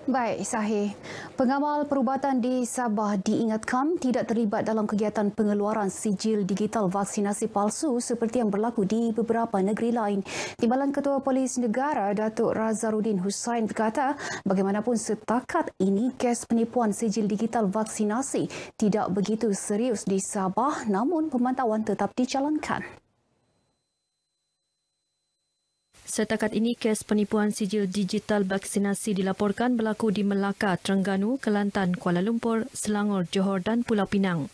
Baik, Sahih. Pengamal perubatan di Sabah diingatkan tidak terlibat dalam kegiatan pengeluaran sijil digital vaksinasi palsu seperti yang berlaku di beberapa negeri lain. Timbalan Ketua Polis Negara, Datuk Razarudin Hussain berkata, bagaimanapun setakat ini kes penipuan sijil digital vaksinasi tidak begitu serius di Sabah, namun pemantauan tetap dijalankan. Setakat ini, kes penipuan sijil digital vaksinasi dilaporkan berlaku di Melaka, Terengganu, Kelantan, Kuala Lumpur, Selangor, Johor dan Pulau Pinang.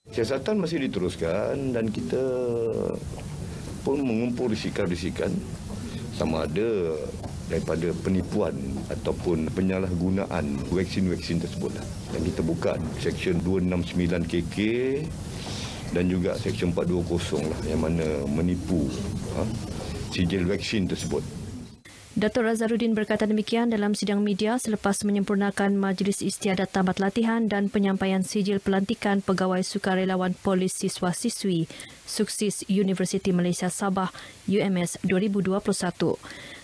Siasatan masih diteruskan dan kita pun mengumpul risikan-risikan sama ada daripada penipuan ataupun penyalahgunaan vaksin-vaksin tersebut. Dan kita buka Seksyen 269 KK dan juga Seksyen 420 lah yang mana menipu sijil vaksin tersebut. Datuk Razarudin berkata demikian dalam sidang media selepas menyempurnakan Majlis Istiadat Tamat Latihan dan penyampaian sijil pelantikan Pegawai Sukarelawan Polis Siswa-Siswi Suksis Universiti Malaysia Sabah UMS 2021.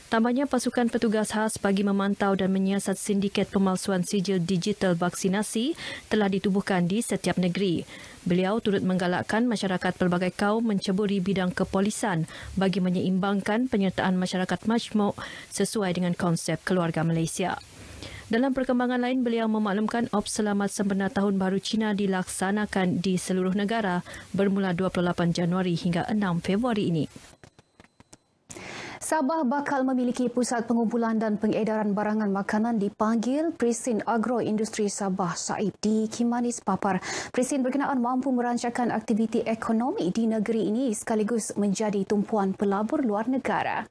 Tambahnya, pasukan petugas khas bagi memantau dan menyiasat sindiket pemalsuan sijil digital vaksinasi telah ditubuhkan di setiap negeri. Beliau turut menggalakkan masyarakat pelbagai kaum menceburi bidang kepolisan bagi menyeimbangkan penyertaan masyarakat majmuk sesuai dengan konsep keluarga Malaysia. Dalam perkembangan lain, beliau memaklumkan Ops Selamat Sempena Tahun Baru Cina dilaksanakan di seluruh negara bermula 28 Januari hingga 6 Februari ini. Sabah bakal memiliki pusat pengumpulan dan pengedaran barangan makanan dipanggil Presin Agroindustri Sabah Saib di Kimanis Papar. Presin berkenaan mampu merancakan aktiviti ekonomi di negeri ini sekaligus menjadi tumpuan pelabur luar negara.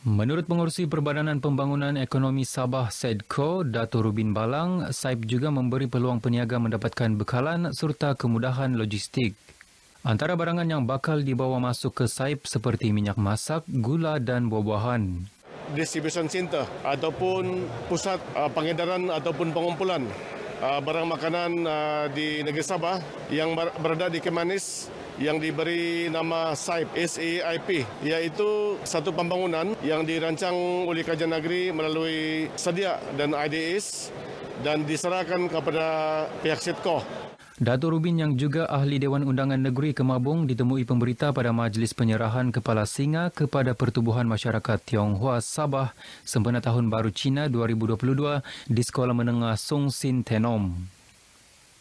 Menurut Pengerusi Perbadanan Pembangunan Ekonomi Sabah SEDCO, Dato' Rubin Balang, Saib juga memberi peluang peniaga mendapatkan bekalan serta kemudahan logistik. Antara barangan yang bakal dibawa masuk ke Saib seperti minyak masak, gula dan buah-buahan. Distribution center ataupun pusat pengedaran ataupun pengumpulan barang makanan di negeri Sabah yang berada di Kimanis yang diberi nama SAIP, SAIP, iaitu satu pembangunan yang dirancang oleh Kerajaan Negeri melalui sedia dan IDS dan diserahkan kepada pihak SEDCO. Dato' Rubin yang juga ahli Dewan Undangan Negeri Kemabung ditemui pemberita pada Majlis Penyerahan Kepala Singa kepada Pertubuhan Masyarakat Tionghoa Sabah sempena Tahun Baru Cina 2022 di Sekolah Menengah Song Sin Tenom.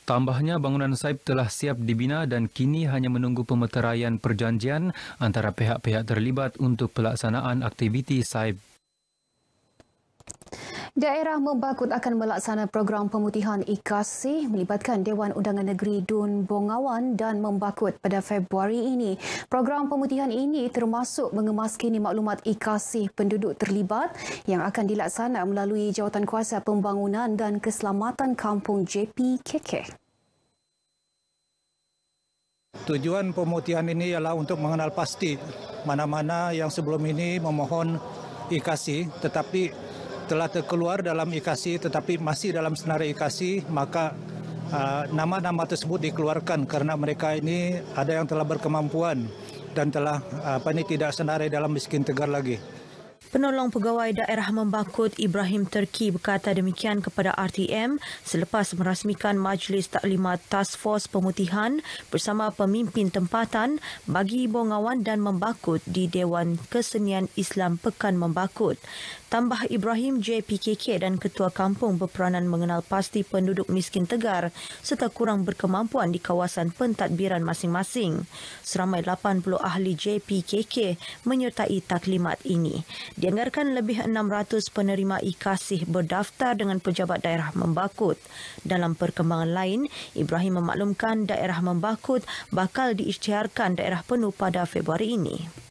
Tambahnya, bangunan Saib telah siap dibina dan kini hanya menunggu pemeteraian perjanjian antara pihak-pihak terlibat untuk pelaksanaan aktiviti Saib. Daerah Membakut akan melaksana program pemutihan IKASI melibatkan Dewan Undangan Negeri Dun Bongawan dan Membakut pada Februari ini. Program pemutihan ini termasuk mengemaskini maklumat IKASI penduduk terlibat yang akan dilaksana melalui Jawatankuasa Pembangunan dan Keselamatan Kampung JPKK. Tujuan pemutihan ini ialah untuk mengenal pasti mana-mana yang sebelum ini memohon IKASI tetapi telah terkeluar dalam IKASI tetapi masih dalam senarai IKASI, maka nama-nama tersebut dikeluarkan kerana mereka ini ada yang telah berkemampuan dan telah tidak senarai dalam miskin tegar lagi. Penolong Pegawai Daerah Membakut Ibrahim Turki berkata demikian kepada RTM selepas merasmikan Majlis Taklimat Task Force Pemutihan bersama pemimpin tempatan bagi Bongawan dan Membakut di Dewan Kesenian Islam Pekan Membakut. Tambah Ibrahim, JPKK dan Ketua Kampung berperanan mengenal pasti penduduk miskin tegar serta kurang berkemampuan di kawasan pentadbiran masing-masing. Seramai 80 ahli JPKK menyertai taklimat ini. Dianggarkan lebih 600 penerima IKASI berdaftar dengan pejabat daerah Membakut. Dalam perkembangan lain, Ibrahim memaklumkan daerah Membakut bakal diisytiharkan daerah penuh pada Februari ini.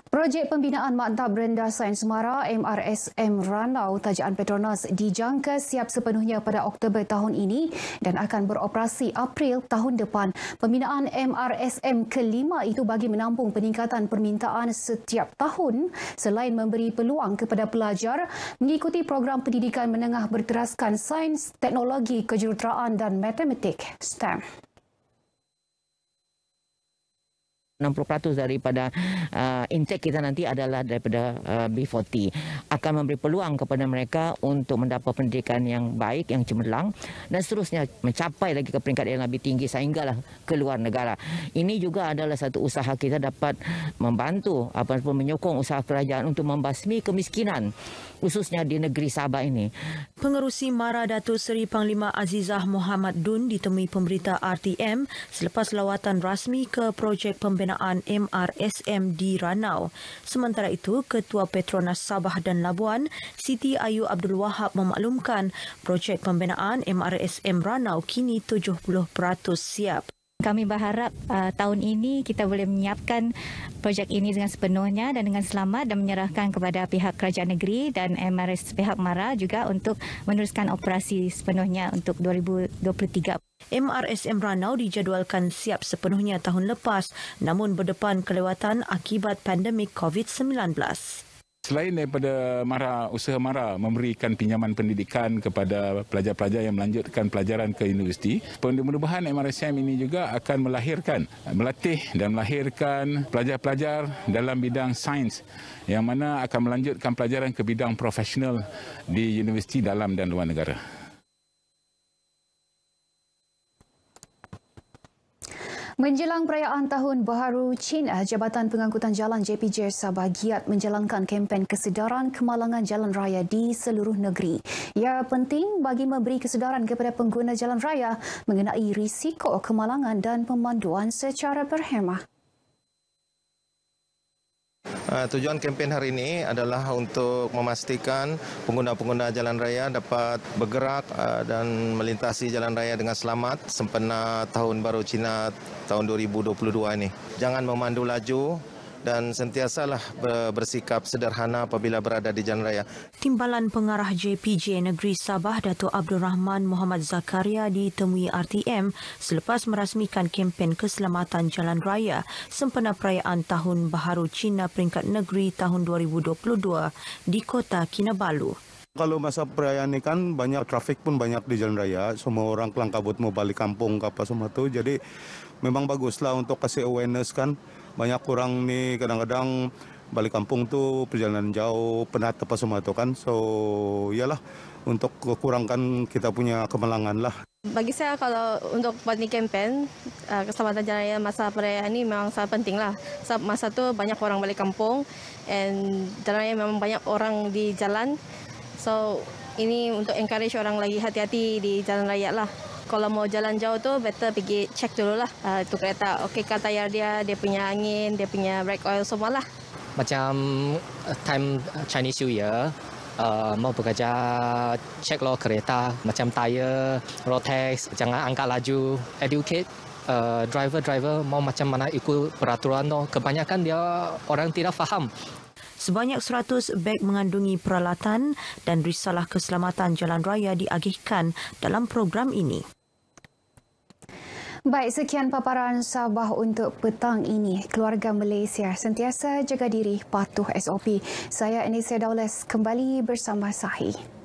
Projek Pembinaan Maktab Rendah Sains Semara MRSM Ranau Tajaan Petronas dijangka siap sepenuhnya pada Oktober tahun ini dan akan beroperasi April tahun depan. Pembinaan MRSM kelima itu bagi menampung peningkatan permintaan setiap tahun selain memberi peluang kepada pelajar mengikuti program pendidikan menengah berteraskan sains, teknologi, kejuruteraan dan matematik STEM. 60% daripada intake kita nanti adalah daripada B40. Akan memberi peluang kepada mereka untuk mendapat pendidikan yang baik, yang cemerlang dan seterusnya mencapai lagi ke peringkat yang lebih tinggi sehinggalah ke luar negara. Ini juga adalah satu usaha kita dapat membantu ataupun menyokong usaha kerajaan untuk membasmi kemiskinan khususnya di negeri Sabah ini. Pengerusi MARA Datuk Seri Panglima Azizah Mohamad Dun ditemui pemberita RTM selepas lawatan rasmi ke projek pembinaan MRSM di Ranau. Sementara itu, Ketua Petronas Sabah dan Labuan, Siti Ayu Abdul Wahab memaklumkan projek pembinaan MRSM Ranau kini 70% siap. Kami berharap tahun ini kita boleh menyiapkan projek ini dengan sepenuhnya dan dengan selamat dan menyerahkan kepada pihak kerajaan negeri dan MRS pihak MARA juga untuk meneruskan operasi sepenuhnya untuk 2023. MRSM Ranau dijadualkan siap sepenuhnya tahun lepas namun berdepan kelewatan akibat pandemik COVID-19. Selain daripada usaha MARA memberikan pinjaman pendidikan kepada pelajar-pelajar yang melanjutkan pelajaran ke universiti, mudah-mudahan MRSM ini juga akan melatih dan melahirkan pelajar-pelajar dalam bidang sains yang mana akan melanjutkan pelajaran ke bidang profesional di universiti dalam dan luar negara. Menjelang perayaan Tahun Baharu Cina, Jabatan Pengangkutan Jalan JPJ Sabah giat menjalankan kempen kesedaran kemalangan jalan raya di seluruh negeri. Ia penting bagi memberi kesedaran kepada pengguna jalan raya mengenai risiko kemalangan dan pemanduan secara berhemah. Tujuan kempen hari ini adalah untuk memastikan pengguna-pengguna jalan raya dapat bergerak dan melintasi jalan raya dengan selamat sempena Tahun Baru Cina tahun 2022 ini. Jangan memandu laju dan sentiasalah bersikap sederhana apabila berada di jalan raya. Timbalan Pengarah JPJ Negeri Sabah Datuk Abdul Rahman Muhammad Zakaria ditemui RTM selepas merasmikan kempen keselamatan jalan raya sempena perayaan Tahun Baharu Cina peringkat negeri tahun 2022 di Kota Kinabalu. Kalau masa perayaan ini kan banyak trafik pun banyak di jalan raya, semua orang kelang kabut mau balik kampung ke apa semua tu. Jadi memang baguslah untuk kasih awareness kan. Banyak orang ni kadang-kadang balik kampung tu perjalanan jauh, penat apa semua tu kan. So iyalah untuk kurangkan kita punya kemalangan lah. Bagi saya kalau untuk buat ni kempen keselamatan jalan raya masa perayaan ni memang sangat penting lah. Sebab masa tu banyak orang balik kampung and jalan raya memang banyak orang di jalan. So ini untuk encourage orang lagi hati-hati di jalan raya lah. Kalau mau jalan jauh tu better pergi check dulu lah itu kereta. Okey ke tayar dia punya angin, dia punya brake oil semua lah. Macam time Chinese New Year, mau bekerja check lo kereta, macam tayar, road tax, jangan angkat laju, educate driver mau macam mana ikut peraturan lo. Kebanyakan dia orang tidak faham. Sebanyak 100 beg mengandungi peralatan dan risalah keselamatan jalan raya diagihkan dalam program ini. Baik, sekian paparan Sabah untuk petang ini. Keluarga Malaysia sentiasa jaga diri, patuh SOP. Saya Anissa Daules kembali bersama Sahi.